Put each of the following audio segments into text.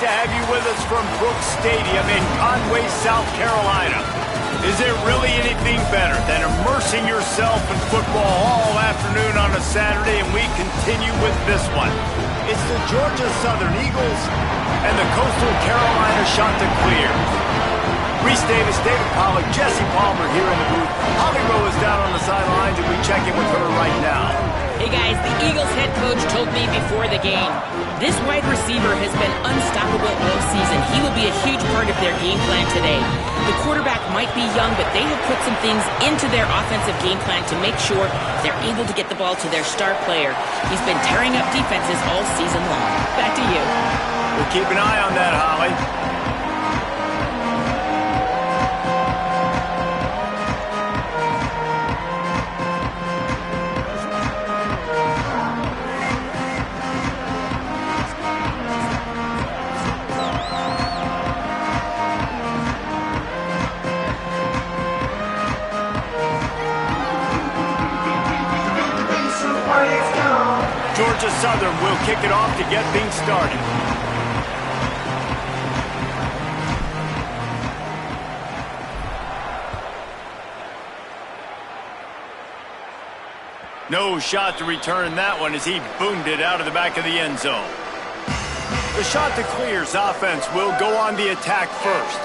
to have you with us from Brooks Stadium in Conway, South Carolina. Is there really anything better than immersing yourself in football all afternoon on a Saturday? And we continue with this one. It's the Georgia Southern Eagles and the Coastal Carolina Chanticleers. Reese Davis, David Pollack, Jesse Palmer here in the booth. Holly Rowe is down on the sidelines, and we check in with her right now. Hey guys, the Eagles head coach told me before the game, this wide receiver has been unstoppable all season. He will be a huge part of their game plan today. The quarterback might be young, but they have put some things into their offensive game plan to make sure they're able to get the ball to their star player. He's been tearing up defenses all season long. Back to you. We'll keep an eye on that, Holly. Georgia Southern will kick it off to get things started. No shot to return that one as he boomed it out of the back of the end zone. The Chanticleers offense will go on the attack first.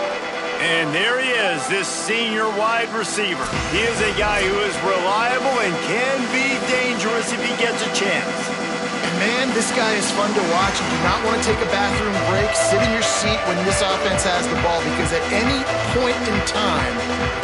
And there he is, this senior wide receiver. He is a guy who is reliable and can be dangerous if he gets a chance. And man, this guy is fun to watch. You do not want to take a bathroom break. Sit in your seat when this offense has the ball, because at any point in time,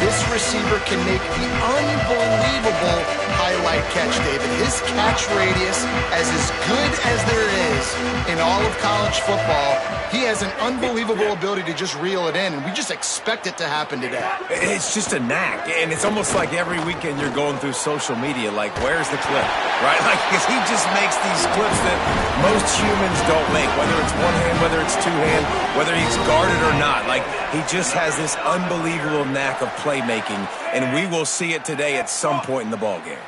this receiver can make the unbelievable highlight catch, David. His catch radius is as good as there is in all of college football. He has an unbelievable ability to just reel it in, and we just expect it to happen today. It's just a knack, and it's almost like every weekend you're going through social media, like, where's the clip, right? Like, because he just makes these clips that most humans don't make, whether it's one hand, whether it's two hand, whether he's guarded or not. Like, he just has this unbelievable knack of playmaking, and we will see it today at some point in the ballgame.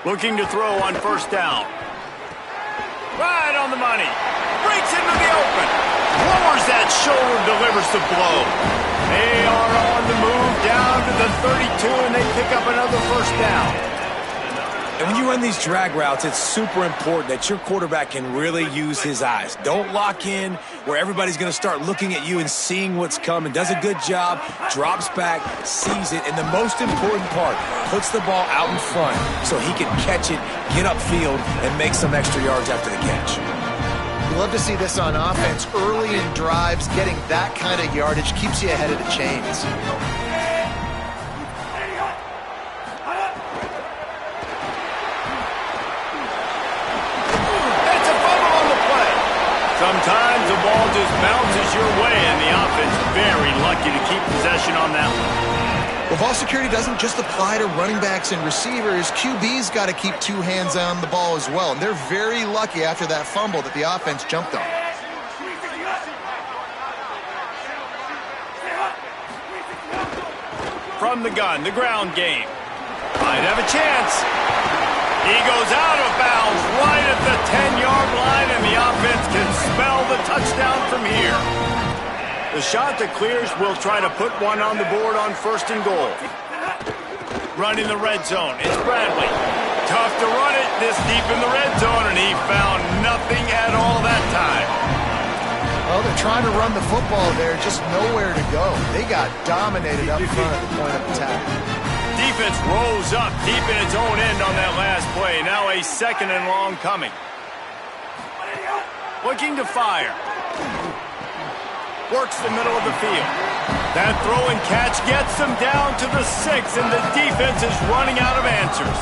Looking to throw on first down. Right on the money. Breaks into the open. Lowers that shoulder, delivers the blow. They are on the move down to the 32, and they pick up another first down. And when you run these drag routes, it's super important that your quarterback can really use his eyes. Don't lock in where everybody's going to start looking at you and seeing what's coming. Does a good job, drops back, sees it, and the most important part, puts the ball out in front so he can catch it, get upfield, and make some extra yards after the catch. We love to see this on offense. Early in drives, getting that kind of yardage keeps you ahead of the chains. Sometimes the ball just bounces your way, and the offense very lucky to keep possession on that one. Well, ball security doesn't just apply to running backs and receivers. QB's got to keep two hands on the ball as well, and they're very lucky after that fumble that the offense jumped on. From the gun, the ground game. Might have a chance. He goes out of bounds right at the 10-yard line, and the offense can spell the touchdown from here. The Chanticleers will try to put one on the board on first and goal. Running the red zone, it's Bradley. Tough to run it this deep in the red zone, and he found nothing at all that time. Well, they're trying to run the football there, just nowhere to go. They got dominated up front at the point of attack. Defense rose up deep in its own end on that last play. Now a second and long coming. Looking to fire. Works the middle of the field. That throw and catch gets them down to the 6, and the defense is running out of answers.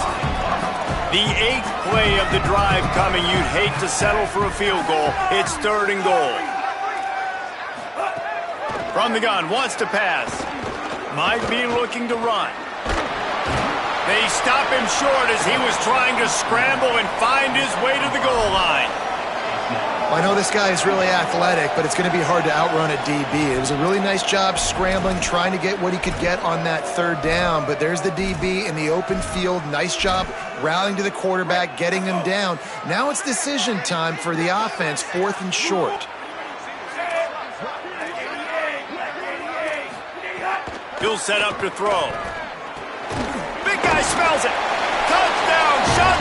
The 8th play of the drive coming. You'd hate to settle for a field goal. It's third and goal. From the gun, wants to pass. Might be looking to run. They stop him short as he was trying to scramble and find his way to the goal line. Well, I know this guy is really athletic, but it's going to be hard to outrun a DB. It was a really nice job scrambling, trying to get what he could get on that third down, but there's the DB in the open field. Nice job rallying to the quarterback, getting him down. Now it's decision time for the offense, 4th and short. He'll set up to throw. Big guy smells it. Touchdown, shot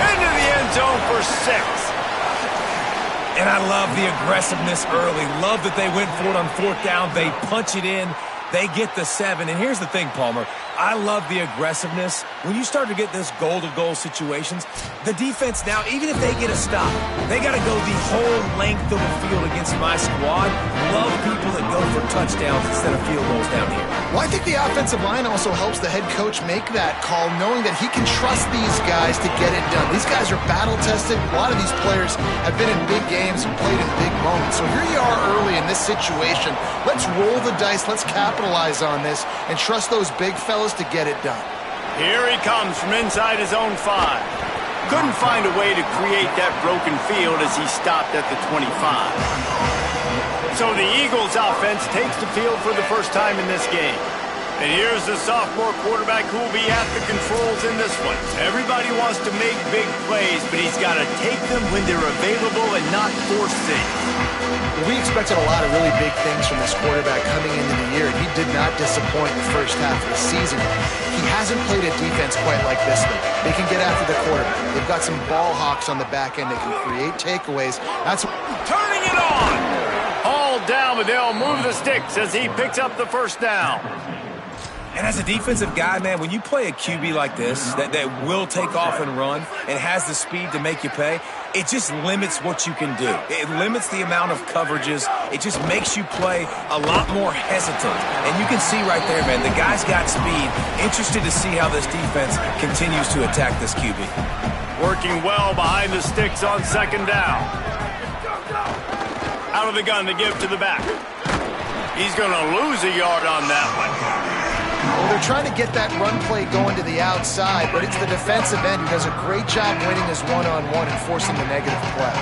into the end zone for 6. And I love the aggressiveness early. Love that they went for it on 4th down. They punch it in. They get the 7. And here's the thing, Palmer. I love the aggressiveness. When you start to get this goal-to-goal situations, the defense now, even if they get a stop, they got to go the whole length of the field against my squad. Love people that go for touchdowns instead of field goals down here. Well, I think the offensive line also helps the head coach make that call, knowing that he can trust these guys to get it done. These guys are battle-tested. A lot of these players have been in big games and played in big moments. So here you are early in this situation. Let's roll the dice. Let's capitalize on this and trust those big fellas to get it done. Here he comes from inside his own 5. Couldn't find a way to create that broken field as he stopped at the 25. So the Eagles offense takes the field for the first time in this game. And here's the sophomore quarterback who will be at the controls in this one. Everybody wants to make big plays, but he's got to take them when they're available and not force things. We expected a lot of really big things from this quarterback coming into the year, and he did not disappoint the first half of the season. He hasn't played a defense quite like this, though. They can get after the quarterback. They've got some ball hawks on the back end. They can create takeaways. That's turning it on. All down, but they'll move the sticks as he picks up the first down. And as a defensive guy, man, when you play a QB like this that will take off and run and has the speed to make you pay, it just limits what you can do. It limits the amount of coverages. It just makes you play a lot more hesitant. And you can see right there, man, the guy's got speed. Interested to see how this defense continues to attack this QB. Working well behind the sticks on 2nd down. Out of the gun to give to the back. He's going to lose a yard on that one. Well, they're trying to get that run play going to the outside, but it's the defensive end who does a great job winning his one-on-one and forcing the negative play.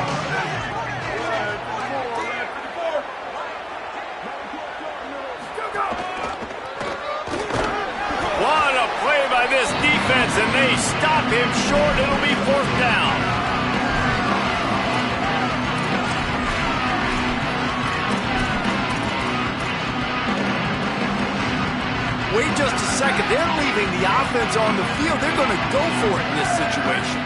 What a play by this defense, and they stop him short. It'll be 4th down. Wait just a second. They're leaving the offense on the field. They're going to go for it in this situation.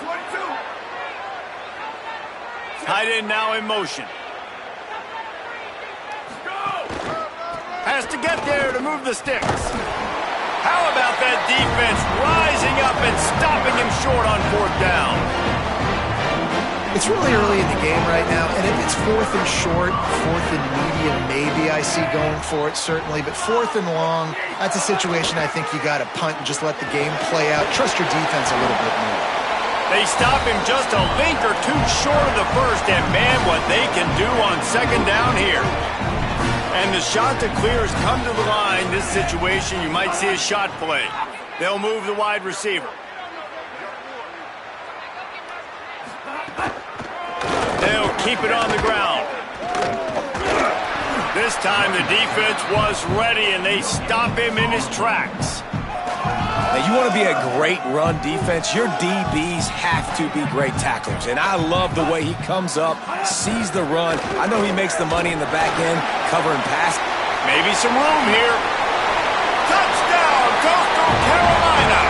22. Tight end now in motion. Has to get there to move the sticks. How about that defense rising up and stopping him short on 4th down? It's really early in the game right now, and if it's 4th and short, 4th and medium, maybe I see going for it, certainly. But 4th and long, that's a situation I think you got to punt and just let the game play out. Trust your defense a little bit more. They stop him just a link or two short of the first, and man, what they can do on 2nd down here. And the shot to clear has come to the line. This situation, you might see a shot play. They'll move the wide receiver. They'll keep it on the ground. This time the defense was ready, and they stop him in his tracks. Now, you want to be a great run defense, your DBs have to be great tacklers. And I love the way he comes up, sees the run. I know he makes the money in the back end, cover and pass. Maybe some room here. Touchdown, Coastal Carolina.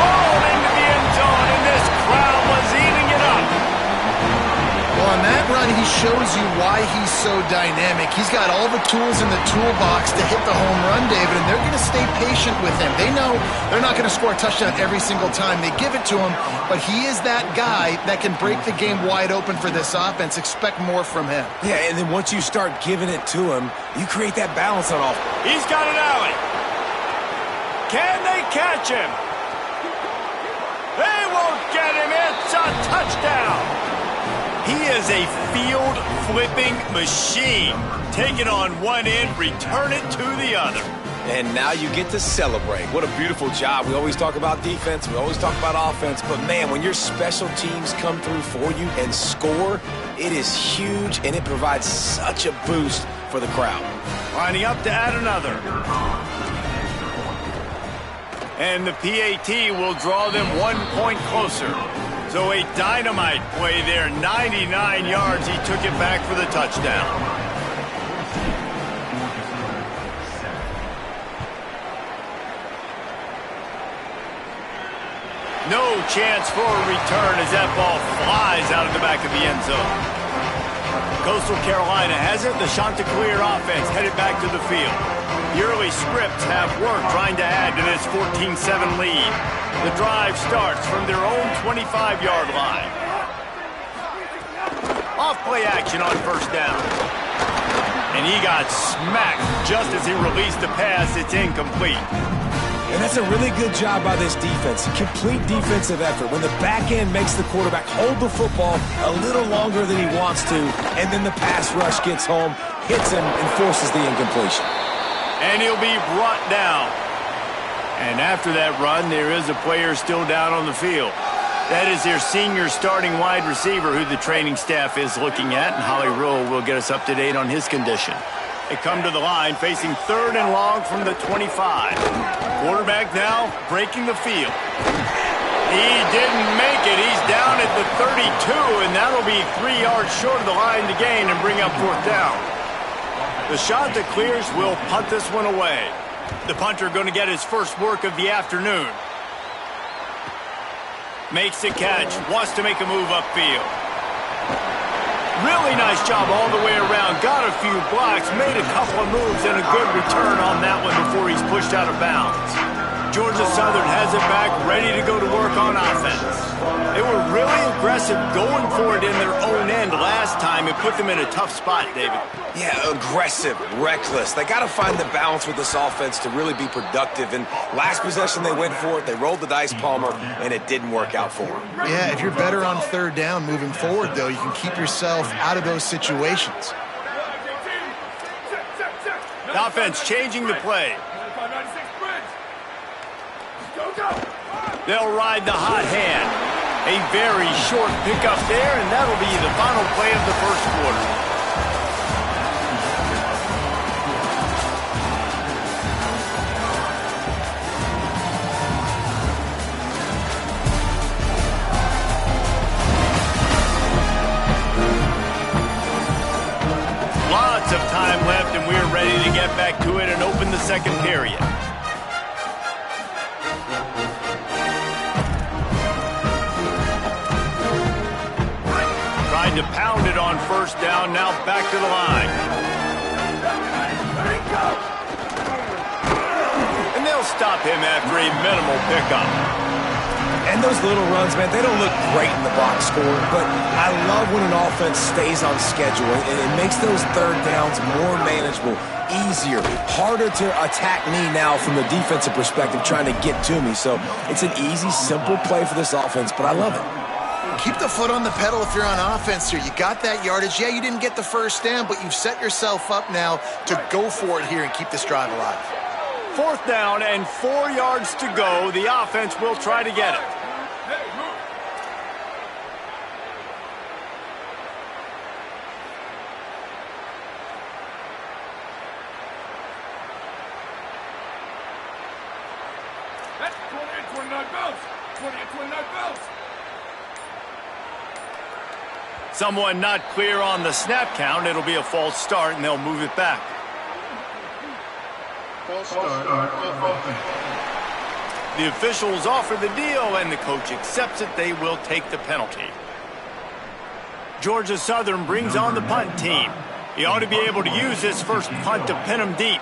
Rolled into the end zone, and this crowd was eating it up. Well, on that run, he shows you why he's so dynamic. He's got all the tools in the toolbox to hit the home run, David, and they're going to stay patient with him. They know they're not going to score a touchdown every single time they give it to him, but he is that guy that can break the game wide open for this offense. Expect more from him. Yeah, and then once you start giving it to him, you create that balance on offense. He's got an alley. Can they catch him? They won't get him. It's a touchdown. He is a field-flipping machine. Take it on one end, return it to the other. And now you get to celebrate. What a beautiful job. We always talk about defense. We always talk about offense. But, man, when your special teams come through for you and score, it is huge, and it provides such a boost for the crowd. Lining up to add another. And the PAT will draw them 1 point closer. So a dynamite play there. 99 yards. He took it back for the touchdown. No chance for a return as that ball flies out of the back of the end zone. Coastal Carolina has it. The Chanticleer offense headed back to the field. The early scripts have worked trying to add to this 14-7 lead. The drive starts from their own 25-yard line. Off-play action on first down. And he got smacked just as he released the pass. It's incomplete. And that's a really good job by this defense. Complete defensive effort. When the back end makes the quarterback hold the football a little longer than he wants to, and then the pass rush gets home, hits him, and forces the incompletion. And he'll be brought down. And after that run, there is a player still down on the field. That is their senior starting wide receiver who the training staff is looking at, and Holly Rowe will get us up to date on his condition. They come to the line facing 3rd and long from the 25. Quarterback now breaking the field. He didn't make it. He's down at the 32, and that'll be 3 yards short of the line to gain and bring up 4th down. The Chanticleers will punt this one away. The punter going to get his first work of the afternoon. Makes the catch. Wants to make a move upfield. Really nice job all the way around. Got a few blocks, made a couple of moves, and a good return on that one before he's pushed out of bounds. Georgia Southern has it back, ready to go to work on offense. They were really aggressive going for it in their own end last time. It put them in a tough spot, David. Yeah, aggressive, reckless. They got to find the balance with this offense to really be productive. And last possession, they went for it. They rolled the dice, Palmer, and it didn't work out for them. Yeah, if you're better on 3rd down moving forward, though, you can keep yourself out of those situations. The offense changing the play. They'll ride the hot hand. A very short pickup there, and that'll be the final play of the first quarter. Lots of time left, and we're ready to get back to it and open the second period. To pound it on first down, now back to the line. And they'll stop him after a minimal pickup. And those little runs, man, they don't look great in the box score, but I love when an offense stays on schedule, and it makes those 3rd downs more manageable, easier, harder to attack me now from the defensive perspective trying to get to me. So it's an easy, simple play for this offense, but I love it. Keep the foot on the pedal if you're on offense here. You got that yardage. Yeah, you didn't get the first down, but you've set yourself up now to go for it here and keep this drive alive. 4th down and 4 yards to go. The offense will try to get it. That's 28-29 Bills. 28-29 Bills. Someone not clear on the snap count. It'll be a false start, and they'll move it back. False start. The officials offer the deal, and the coach accepts it. They will take the penalty. Georgia Southern brings on the punt team. He ought to be able to use this first punt to pin him deep.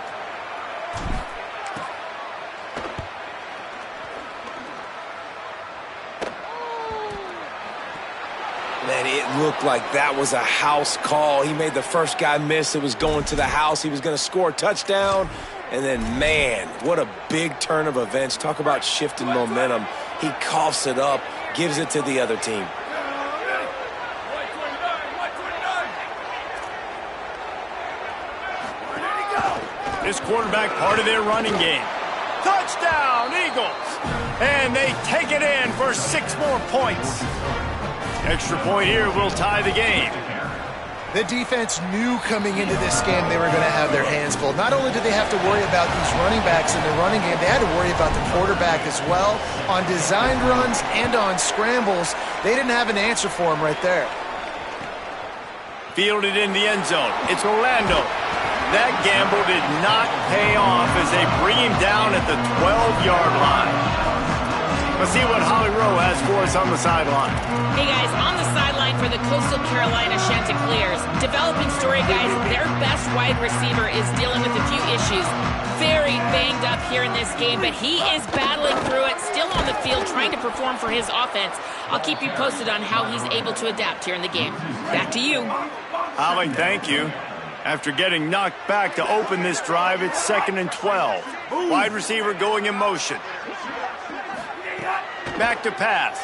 Man, it looked like that was a house call. He made the first guy miss. It was going to the house. He was going to score a touchdown. And then, man, what a big turn of events. Talk about shifting momentum. He coughs it up, gives it to the other team. This quarterback part of their running game. Touchdown, Eagles! And they take it in for 6 more points. Extra point here will tie the game. The defense knew coming into this game they were going to have their hands full. Not only did they have to worry about these running backs in the running game, they had to worry about the quarterback as well. On designed runs and on scrambles, they didn't have an answer for him right there. Fielded in the end zone. It's Orlando. That gamble did not pay off as they bring him down at the 12-yard line. Let's see what Holly Rowe has for us on the sideline. Hey guys, on the sideline for the Coastal Carolina Chanticleers. Developing story, guys. Their best wide receiver is dealing with a few issues. Very banged up here in this game, but he is battling through it, still on the field, trying to perform for his offense. I'll keep you posted on how he's able to adapt here in the game. Back to you. Holly, thank you. After getting knocked back to open this drive, it's 2nd and 12. Wide receiver going in motion. Back to pass.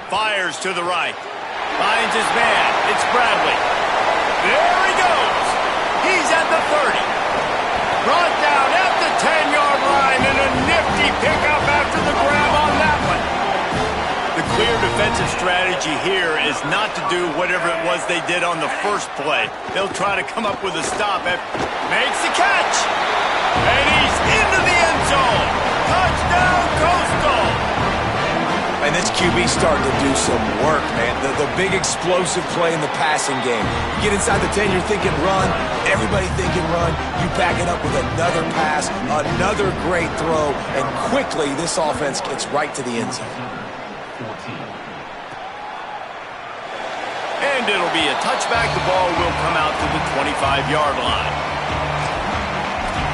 Fires to the right. Finds his man. It's Bradley. There he goes. He's at the 30. Brought down at the 10-yard line, and a nifty pickup after the grab on that one. The clear defensive strategy here is not to do whatever it was they did on the first play. They'll try to come up with a stop. Makes the catch. And he's into the end zone. Touchdown, Coastal. And this QB starting to do some work, man. The big explosive play in the passing game. You get inside the 10, you're thinking run. Everybody thinking run. You back it up with another pass, another great throw, and quickly this offense gets right to the end zone. And it'll be a touchback. The ball will come out to the 25-yard line.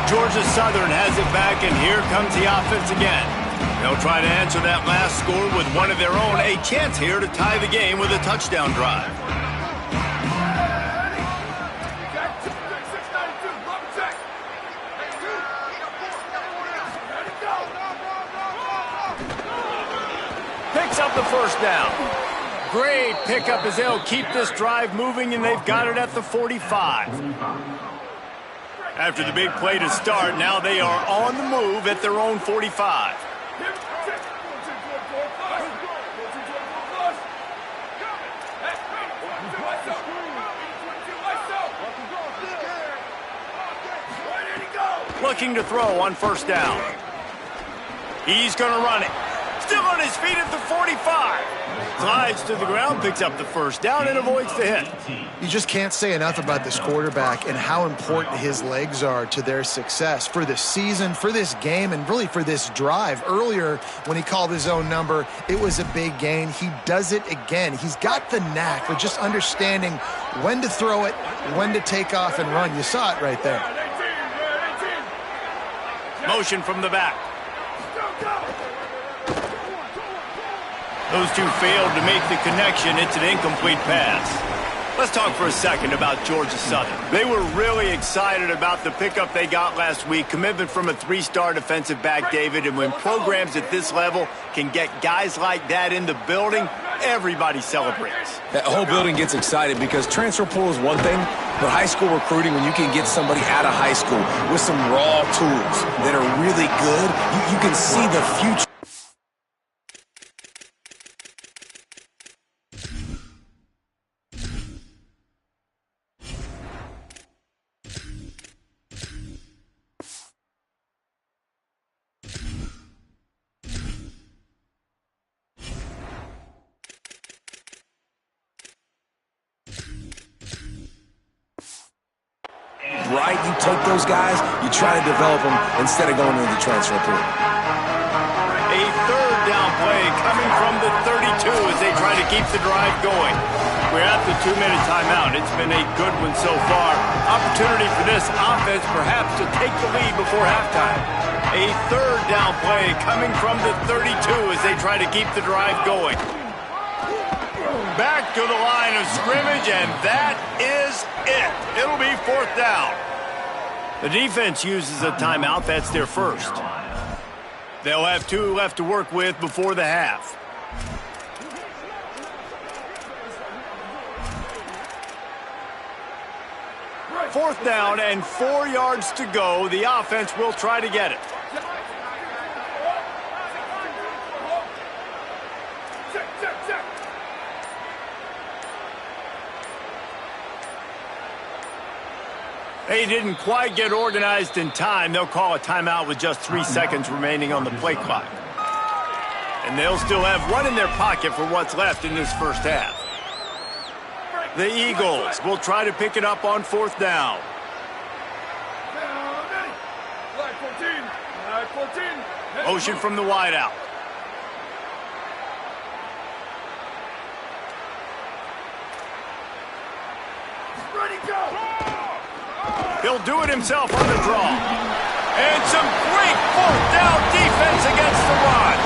Georgia Southern has it back, and here comes the offense again. They'll try to answer that last score with one of their own. A chance here to tie the game with a touchdown drive. Picks up the first down. Great pickup as they'll keep this drive moving, and they've got it at the 45. After the big play to start, now they are on the move at their own 45. Looking to throw on first down. He's going to run it. Still on his feet at the 45. Slides to the ground, picks up the first down, and avoids the hit. You just can't say enough about this quarterback and how important his legs are to their success for this season, for this game, and really for this drive. Earlier, when he called his own number, it was a big gain. He does it again. He's got the knack for just understanding when to throw it, when to take off and run. You saw it right there. Motion from the back. Those two failed to make the connection. It's an incomplete pass. Let's talk for a second about Georgia Southern. They were really excited about the pickup they got last week. Commitment from a 3-star defensive back, David. And when programs at this level can get guys like that in the building, everybody celebrates. That whole building gets excited because transfer portal is one thing, but high school recruiting, when you can get somebody out of high school with some raw tools that are really good, you can see the future. Right, you take those guys, you try to develop them instead of going into the transfer portal. A third down play coming from the 32 as they try to keep the drive going. We're at the 2-minute timeout. It's been a good one so far. Opportunity for this offense perhaps to take the lead before halftime. A third down play coming from the 32 as they try to keep the drive going. Back to the line of scrimmage, and that is it. It'll be 4th down. The defense uses a timeout. That's their first. They'll have 2 left to work with before the half. 4th down and 4 yards to go. The offense will try to get it. They didn't quite get organized in time. They'll call a timeout with just 3 seconds remaining on the play clock. And they'll still have one in their pocket for what's left in this first half. The Eagles will try to pick it up on 4th down. Motion from the wideout. Ready, go! He'll do it himself on the draw. And some great 4th down defense against the run.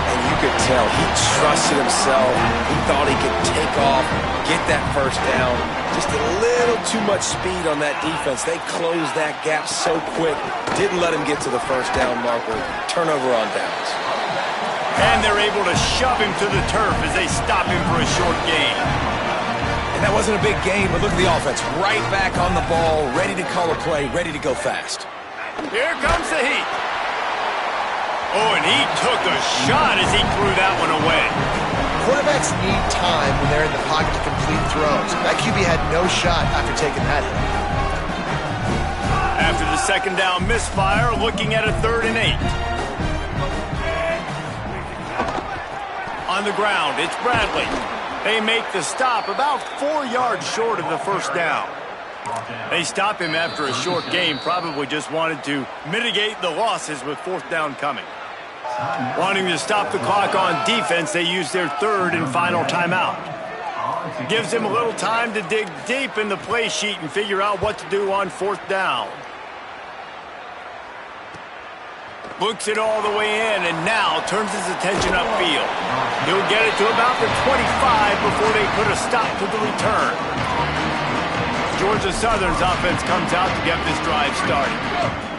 And you could tell he trusted himself. He thought he could take off, get that first down. Just a little too much speed on that defense. They closed that gap so quick. Didn't let him get to the first down marker. Turnover on downs. And they're able to shove him to the turf as they stop him for a short gain. And that wasn't a big game, but look at the offense. Right back on the ball, ready to call a play, ready to go fast. Here comes the heat. Oh, and he took a shot as he threw that one away. Quarterbacks need time when they're in the pocket to complete throws. That QB had no shot after taking that hit. After the 2nd down misfire, looking at a 3rd and 8. On the ground, it's Bradley. They make the stop about 4 yards short of the first down. They stop him after a short game, probably just wanted to mitigate the losses with 4th down coming. Wanting to stop the clock on defense, they use their 3rd and final timeout. Gives him a little time to dig deep in the play sheet and figure out what to do on 4th down. Books it all the way in and now turns his attention upfield. He'll get it to about the 25 before they put a stop to the return. Georgia Southern's offense comes out to get this drive started.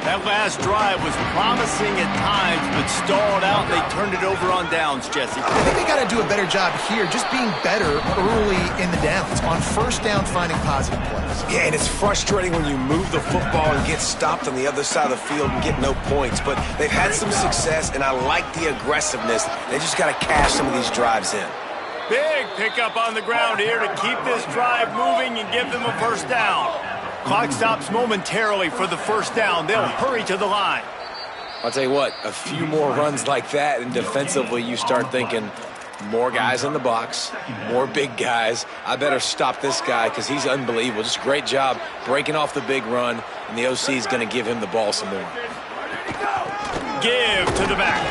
That last drive was promising at times, but stalled out. They turned it over on downs, Jesse. I think they got to do a better job here, just being better early in the downs. On 1st down, finding positive plays. Yeah, and it's frustrating when you move the football and get stopped on the other side of the field and get no points. But they've had some success, and I like the aggressiveness. They just got to cash some of these drives in. Big pickup on the ground here to keep this drive moving and give them a 1st down. Clock stops momentarily for the 1st down. They'll hurry to the line. I'll tell you what, a few more runs like that, and defensively you start thinking, more guys in the box, more big guys. I better stop this guy because he's unbelievable. Just a great job breaking off the big run, and the OC is going to give him the ball some more. Give to the back.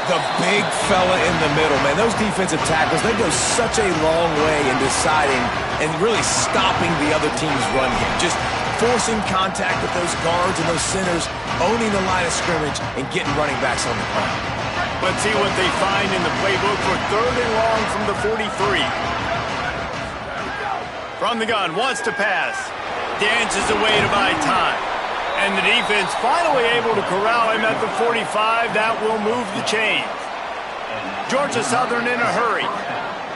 The big fella in the middle, man. Those defensive tackles, they go such a long way in deciding and really stopping the other team's run game. Just forcing contact with those guards and those centers, owning the line of scrimmage, and getting running backs on the ground. Let's see what they find in the playbook for 3rd and long from the 43. From the gun, wants to pass. Dances away to buy time. And the defense finally able to corral him at the 45. That will move the chains. Georgia Southern in a hurry.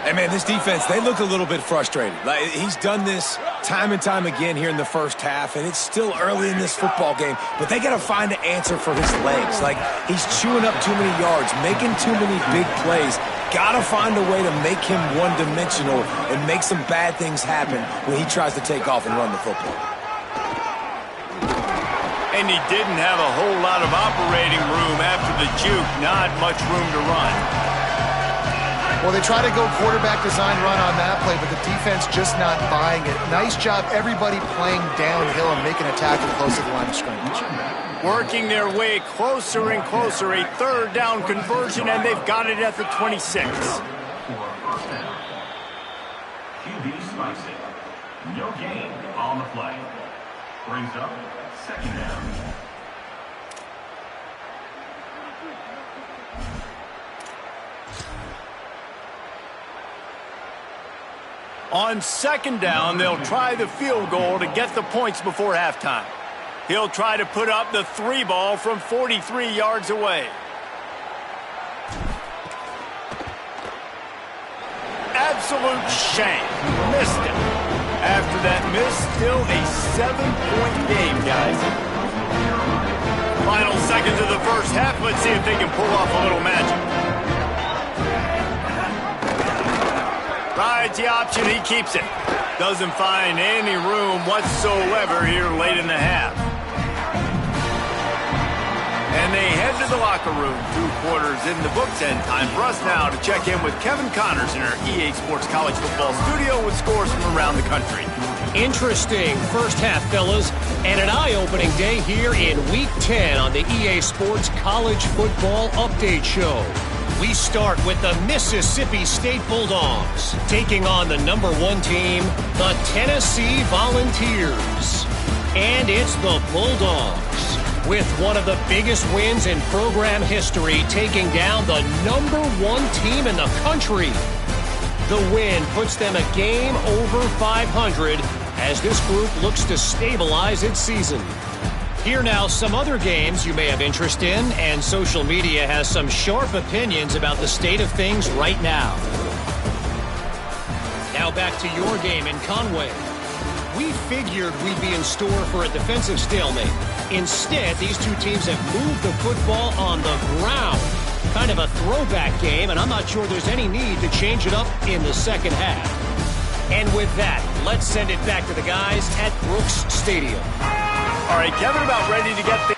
Hey, man, this defense, they look a little bit frustrated. Like, he's done this time and time again here in the first half, and it's still early in this football game, but they got to find an answer for his legs. Like, he's chewing up too many yards, making too many big plays. Got to find a way to make him one-dimensional and make some bad things happen when he tries to take off and run the football. And he didn't have a whole lot of operating room after the juke. Not much room to run. Well, they try to go quarterback design run on that play, but the defense just not buying it. Nice job, everybody playing downhill and making a tackle close to the line of scrimmage. Working their way closer and closer. A 3rd down conversion, and they've got it at the 26. QB spicing. No gain on the play. Brings up 2nd down. On 2nd down, they'll try the field goal to get the points before halftime. He'll try to put up the 3 ball from 43 yards away. Absolute shame. Missed it. After that miss, still a 7-point game, guys. Final seconds of the first half. Let's see if they can pull off a little magic. Rides the option. He keeps it. Doesn't find any room whatsoever here late in the half. And they head to the locker room. 2 quarters in the books, and time for us now to check in with Kevin Connors in our EA Sports College Football studio with scores from around the country. Interesting first half, fellas, and an eye-opening day here in Week 10 on the EA Sports College Football Update Show. We start with the Mississippi State Bulldogs, taking on the #1 team, the Tennessee Volunteers. And it's the Bulldogs, with one of the biggest wins in program history, taking down the #1 team in the country. The win puts them a game over 500 as this group looks to stabilize its season. Here now, some other games you may have interest in, and social media has some sharp opinions about the state of things right now. Now back to your game in Conway. We figured we'd be in store for a defensive stalemate. Instead, these two teams have moved the football on the ground. Kind of a throwback game, and I'm not sure there's any need to change it up in the second half. And with that, let's send it back to the guys at Brooks Stadium. All right, Kevin, about ready to get the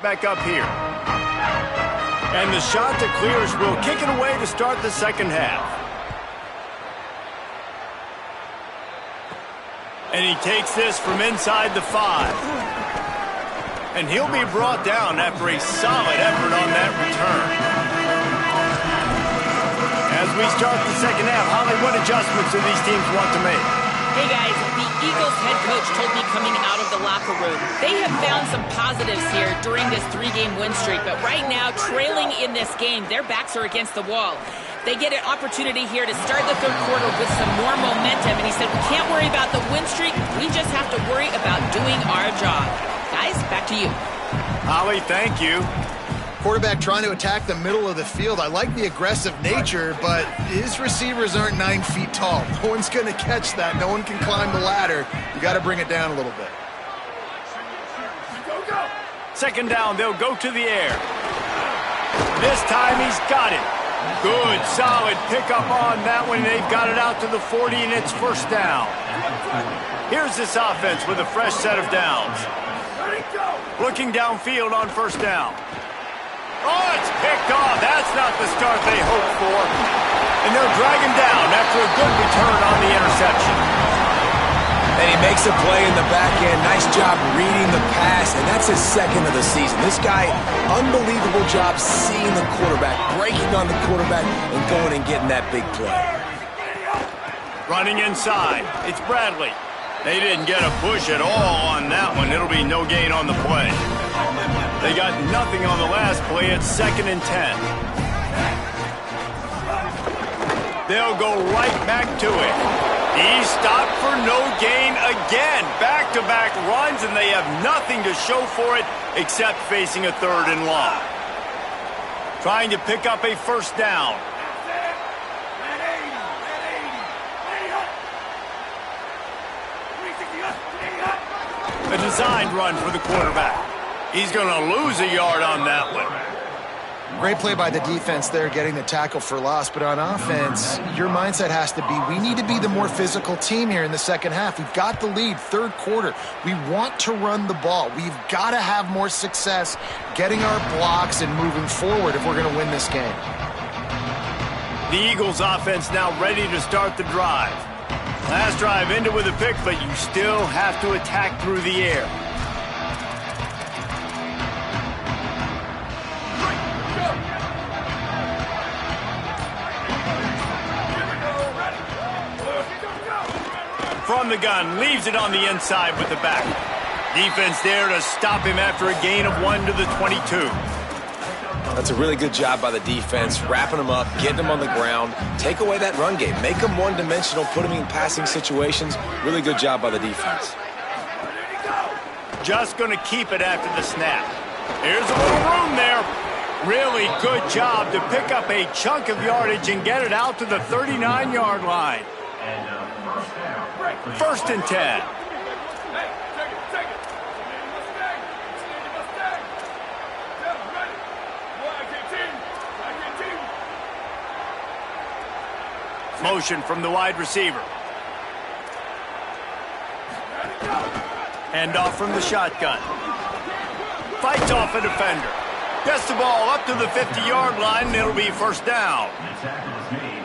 Back up here. And the shot to clears will kick it away to start the second half. And he takes this from inside the 5. And he'll be brought down after a solid effort on that return. As we start the second half, Holly, what adjustments do these teams want to make? Hey guys, the Eagles head coach told me coming out of the locker room, they have found some positives here during this 3-game win streak, but right now, trailing in this game, their backs are against the wall. They get an opportunity here to start the third quarter with some more momentum, and he said, we can't worry about the win streak, we just have to worry about doing our job. Guys, back to you. Holly, thank you. Quarterback trying to attack the middle of the field. I like the aggressive nature, but his receivers aren't 9 feet tall. No one's going to catch that. No one can climb the ladder. You got to bring it down a little bit. Second down, they'll go to the air. This time he's got it. Good, solid pickup on that one. They've got it out to the 40, and it's first down. Here's this offense with a fresh set of downs. Looking downfield on first down. Oh, it's picked off. That's not the start they hoped for. And they'll drag him down after a good return on the interception. And he makes a play in the back end. Nice job reading the pass, and that's his second of the season. This guy, unbelievable job seeing the quarterback, breaking on the quarterback, and going and getting that big play. Running inside. It's Bradley. They didn't get a push at all on that one. It'll be no gain on the play. They got nothing on the last play. It's 2nd and 10. They'll go right back to it. He stopped for no gain again. Back-to-back runs, and they have nothing to show for it except facing a 3rd and long. Trying to pick up a first down. A designed run for the quarterback. He's going to lose a yard on that one. Great play by the defense there, getting the tackle for loss. But on offense, your mindset has to be, we need to be the more physical team here in the second half. We've got the lead, third quarter. We want to run the ball. We've got to have more success getting our blocks and moving forward if we're going to win this game. The Eagles offense now ready to start the drive. Last drive ended with a pick, but you still have to attack through the air. From the gun, leaves it on the inside with the back. Defense there to stop him after a gain of 1 to the 22. That's a really good job by the defense, wrapping them up, getting them on the ground, take away that run game, make them one-dimensional, put them in passing situations. Really good job by the defense. Just going to keep it after the snap. Here's a little room there. Really good job to pick up a chunk of yardage and get it out to the 39-yard line. First and 10. Motion from the wide receiver. Hand off from the shotgun. Fights off a defender. Gets the ball up to the 50-yard line, and it'll be first down.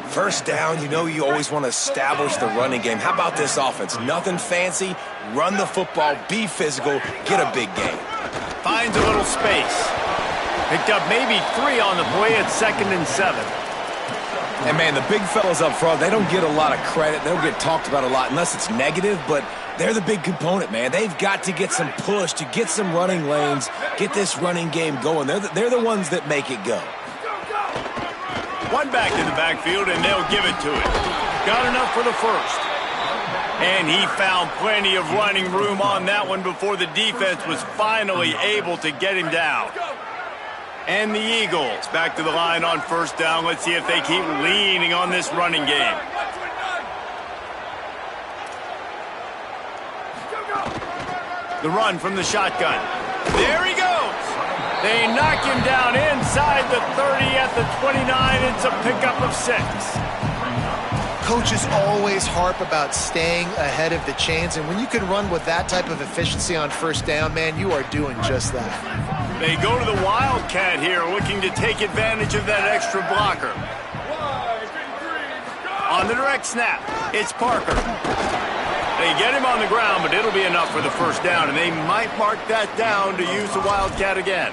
First down, you know you always want to establish the running game. How about this offense? Nothing fancy. Run the football, be physical, get a big gain. Finds a little space. Picked up maybe 3 on the play at 2nd and 7. And, man, the big fellas up front, they don't get a lot of credit. They don't get talked about a lot unless it's negative, but they're the big component, man. They've got to get some push, to get some running lanes, get this running game going. They're the ones that make it go. One back in the backfield, and they'll give it to it. Got enough for the first. And he found plenty of running room on that one before the defense was finally able to get him down. And the Eagles back to the line on first down. Let's see if they keep leaning on this running game. The run from the shotgun. There he goes. They knock him down inside the 30 at the 29. It's a pickup of 6. Coaches always harp about staying ahead of the chains, and when you can run with that type of efficiency on first down, man, you are doing just that. They go to the Wildcat here, looking to take advantage of that extra blocker. On the direct snap, it's Parker. They get him on the ground, but it'll be enough for the first down, and they might mark that down to use the Wildcat again.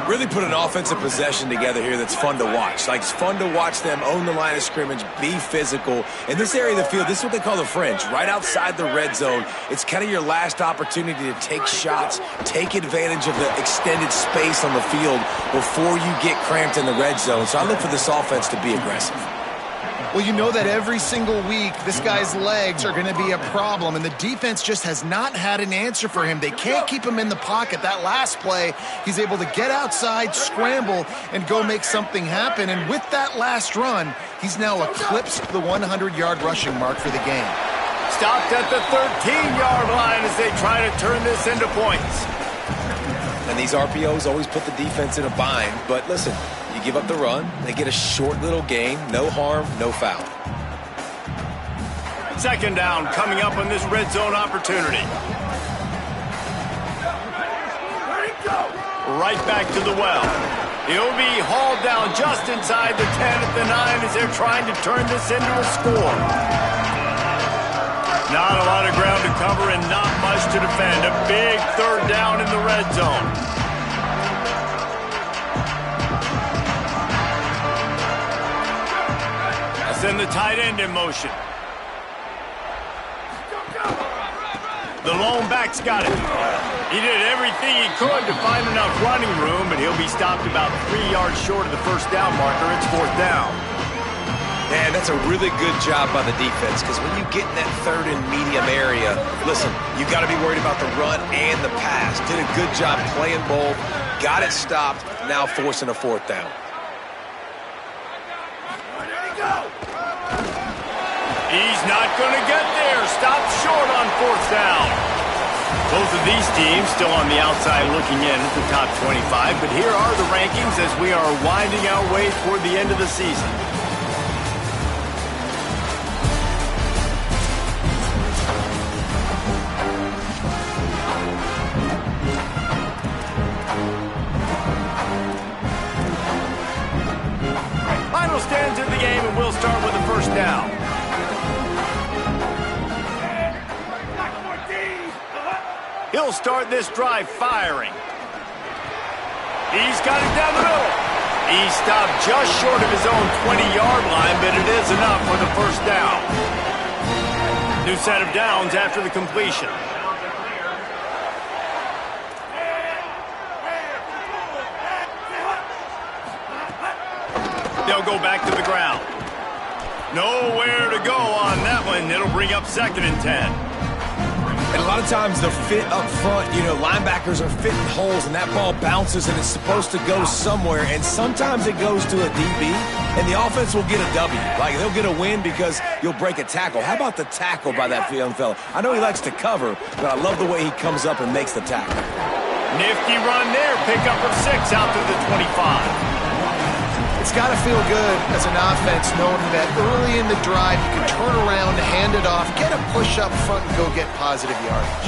Really put an offensive possession together here that's fun to watch. Like, it's fun to watch them own the line of scrimmage, be physical. In this area of the field, this is what they call the fringe, right outside the red zone. It's kind of your last opportunity to take shots, take advantage of the extended space on the field before you get cramped in the red zone. So I look for this offense to be aggressive. Well, you know that every single week, this guy's legs are going to be a problem, and the defense just has not had an answer for him. They can't keep him in the pocket. That last play, he's able to get outside, scramble, and go make something happen. And with that last run, he's now eclipsed the 100-yard rushing mark for the game. Stopped at the 13-yard line as they try to turn this into points. And these RPOs always put the defense in a bind, but listen, you give up the run, they get a short little gain, no harm, no foul. Second down coming up on this red zone opportunity. Right back to the well. He'll be hauled down just inside the 10 at the 9 as they're trying to turn this into a score. Not a lot of ground to cover and not much to defend. A big third down in the red zone. Send the tight end in motion. The lone back's got it. He did everything he could to find enough running room, but he'll be stopped about 3 yards short of the first down marker. It's fourth down. Man, that's a really good job by the defense, because when you get in that third and medium area, listen, you got to be worried about the run and the pass. Did a good job playing both, got it stopped, now forcing a fourth down. He's not going to get there. Stopped short on fourth down. Both of these teams still on the outside looking in at the top 25, but here are the rankings as we are winding our way toward the end of the season. Final stands in the game, and we'll start with the first down. He'll start this drive firing. He's got it down the middle. He stopped just short of his own 20-yard line, but it is enough for the first down. New set of downs after the completion. They'll go back to the ground. Nowhere to go on that one. It'll bring up 2nd and 10. And a lot of times the fit up front, you know, linebackers are fitting holes and that ball bounces and it's supposed to go somewhere. And sometimes it goes to a DB and the offense will get a W. Like, they'll get a win because you'll break a tackle. How about the tackle by that young fella? I know he likes to cover, but I love the way he comes up and makes the tackle. Nifty run there. Pickup of 6 out to the 25. It's got to feel good as an offense knowing that early in the drive you can turn around, hand it off, get a push up front, and go get positive yardage.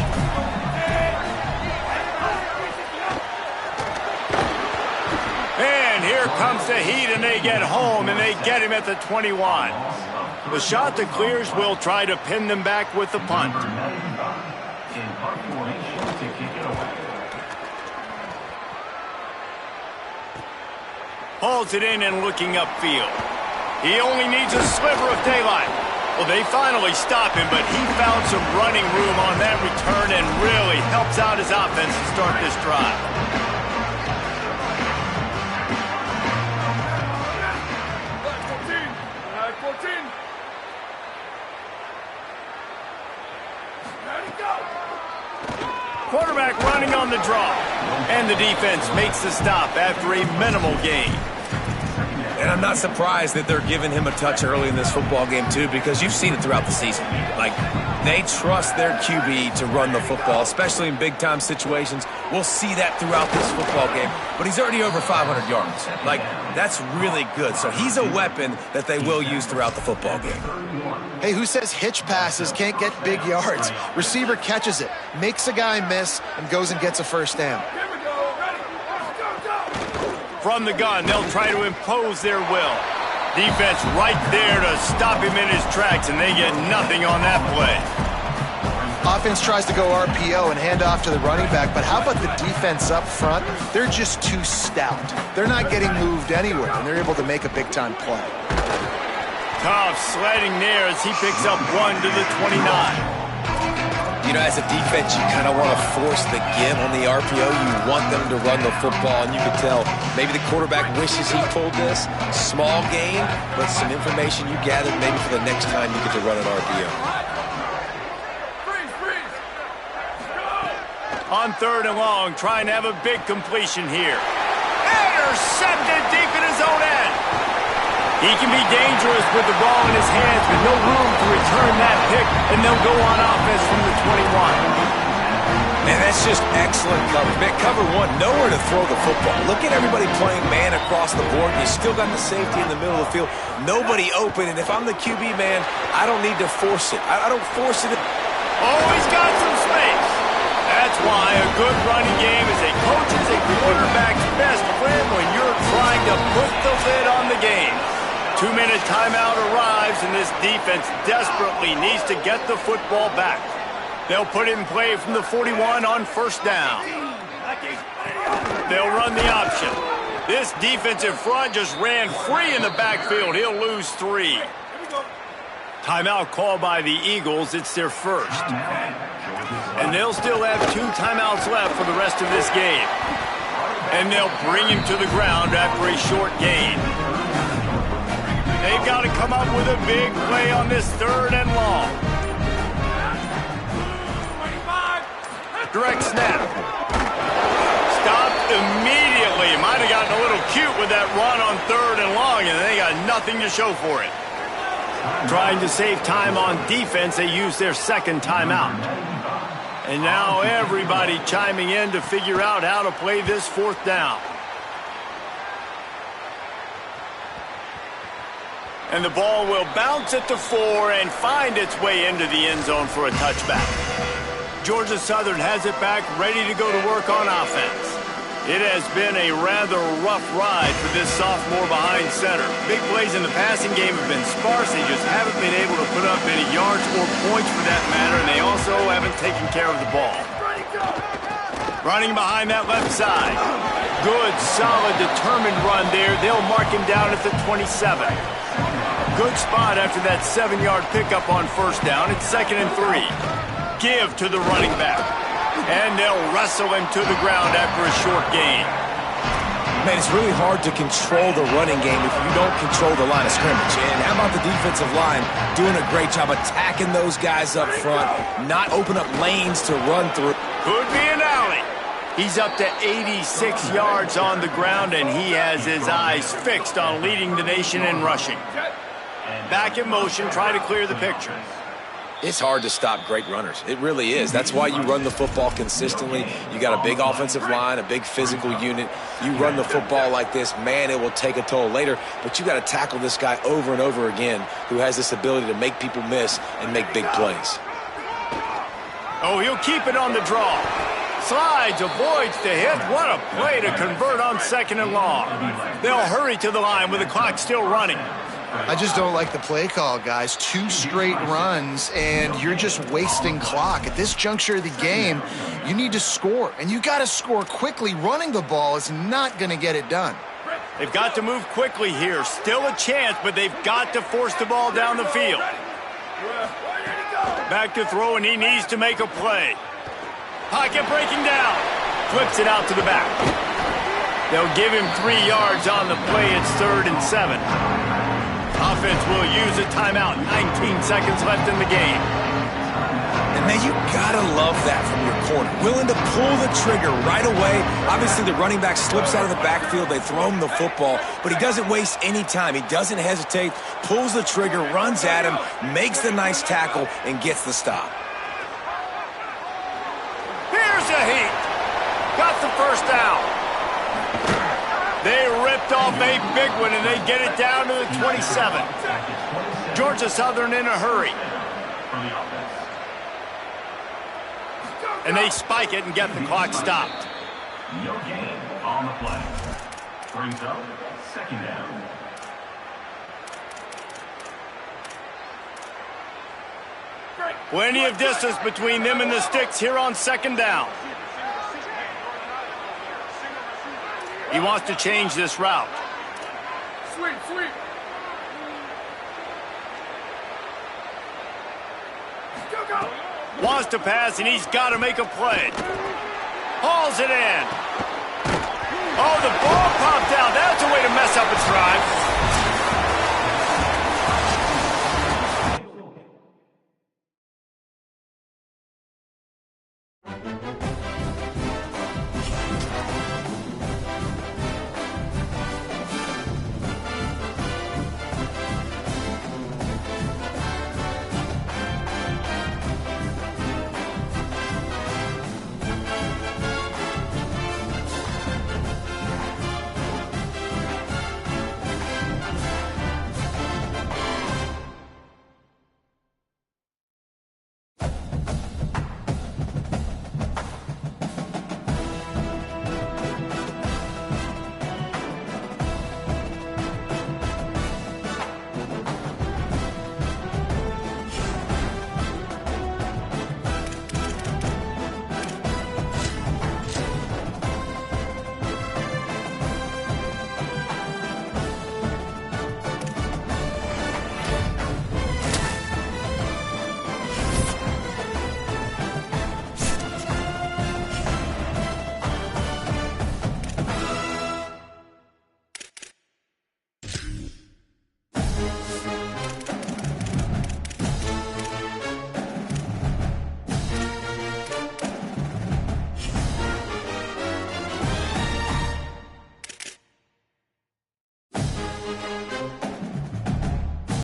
And here comes the heat, and they get home, and they get him at the 21. The shot that clears will try to pin them back with the punt. In punt formation to kick it away. Hauls it in and looking upfield. He only needs a sliver of daylight. Well, they finally stop him, but he found some running room on that return and really helps out his offense to start this drive. Quarterback running on the draw. And the defense makes the stop after a minimal gain. And I'm not surprised that they're giving him a touch early in this football game, too, because you've seen it throughout the season. Like, they trust their QB to run the football, especially in big-time situations. We'll see that throughout this football game. But he's already over 500 yards. Like, that's really good. So he's a weapon that they will use throughout the football game. Hey, who says hitch passes can't get big yards? Receiver catches it, makes a guy miss, and goes and gets a first down. From the gun, they'll try to impose their will. Defense right there to stop him in his tracks, and they get nothing on that play. Offense tries to go RPO and hand off to the running back, but how about the defense up front? They're just too stout. They're not getting moved anywhere, and they're able to make a big-time play. Tough sledding there as he picks up 1 to the 29. You know, as a defense, you kind of want to force the give on the RPO. You want them to run the football, and you can tell maybe the quarterback wishes he pulled this. Small gain, but some information you gathered maybe for the next time you get to run an RPO. On 3rd and long, trying to have a big completion here. Intercepted deep in his own end. He can be dangerous with the ball in his hands, but no room to return that pick, and they'll go on offense from the 21. And that's just excellent coverage. Man, cover 1, nowhere to throw the football. Look at everybody playing man across the board. You still got the safety in the middle of the field. Nobody open, and if I'm the QB, man, I don't need to force it. I don't force it. Always got some space. That's why a good running game is a coach's and quarterback's best friend when you're trying to put the lid on the game. 2-minute timeout arrives, and this defense desperately needs to get the football back. They'll put it in play from the 41 on 1st down. They'll run the option. This defensive front just ran free in the backfield. He'll lose 3. Timeout called by the Eagles. It's their first. And they'll still have 2 timeouts left for the rest of this game. And they'll bring him to the ground after a short gain. They've got to come up with a big play on this 3rd and long. Direct snap. Stopped immediately. Might have gotten a little cute with that run on 3rd and long, and they got nothing to show for it. Trying to save time on defense, they use their 2nd timeout. And now everybody chiming in to figure out how to play this 4th down. And the ball will bounce at the 4 and find its way into the end zone for a touchback. Georgia Southern has it back, ready to go to work on offense. It has been a rather rough ride for this sophomore behind center. Big plays in the passing game have been sparse. They just haven't been able to put up any yards or points for that matter, and they also haven't taken care of the ball. Running behind that left side. Good, solid, determined run there. They'll mark him down at the 27. Good spot after that 7-yard pickup on 1st down. It's 2nd and 3. Give to the running back. And they'll wrestle him to the ground after a short gain. Man, it's really hard to control the running game if you don't control the line of scrimmage. And how about the defensive line doing a great job attacking those guys up front, not open up lanes to run through. Could be an alley. He's up to 86 yards on the ground, and he has his eyes fixed on leading the nation in rushing. Back in motion, try to clear the picture. It's hard to stop great runners. It really is. That's why you run the football consistently. You got a big offensive line, a big physical unit. You run the football like this, man, it will take a toll later. But you got to tackle this guy over and over again who has this ability to make people miss and make big plays. Oh, he'll keep it on the draw. Slides, avoids the hit. What a play to convert on 2nd and long. They'll hurry to the line with the clock still running. I just don't like the play call, guys. 2 straight runs, and you're just wasting clock. At this juncture of the game, you need to score, and you got to score quickly. Running the ball is not going to get it done. They've got to move quickly here. Still a chance, but they've got to force the ball down the field. Back to throw, and he needs to make a play. Pocket breaking down. Flips it out to the back. They'll give him 3 yards on the play. It's 3rd and 7. Offense will use a timeout. 19 seconds left in the game. And Man, you gotta love that from your corner. Willing to pull the trigger right away. Obviously, the running back slips out of the backfield. They throw him the football, but he doesn't waste any time. He doesn't hesitate, pulls the trigger, runs at him, makes the nice tackle, and gets the stop. Here's a heat. Got the first down. They ripped off a big one, and they get it down to the 27. Georgia Southern in a hurry. And they spike it and get the clock stopped. No gain on the play. Brings up second down. Plenty of distance between them and the sticks here on second down. He wants to change this route. Sweep, sweep. Go, go. Wants to pass, and he's got to make a play. Hauls it in. Oh, the ball popped out. That's a way to mess up a drive.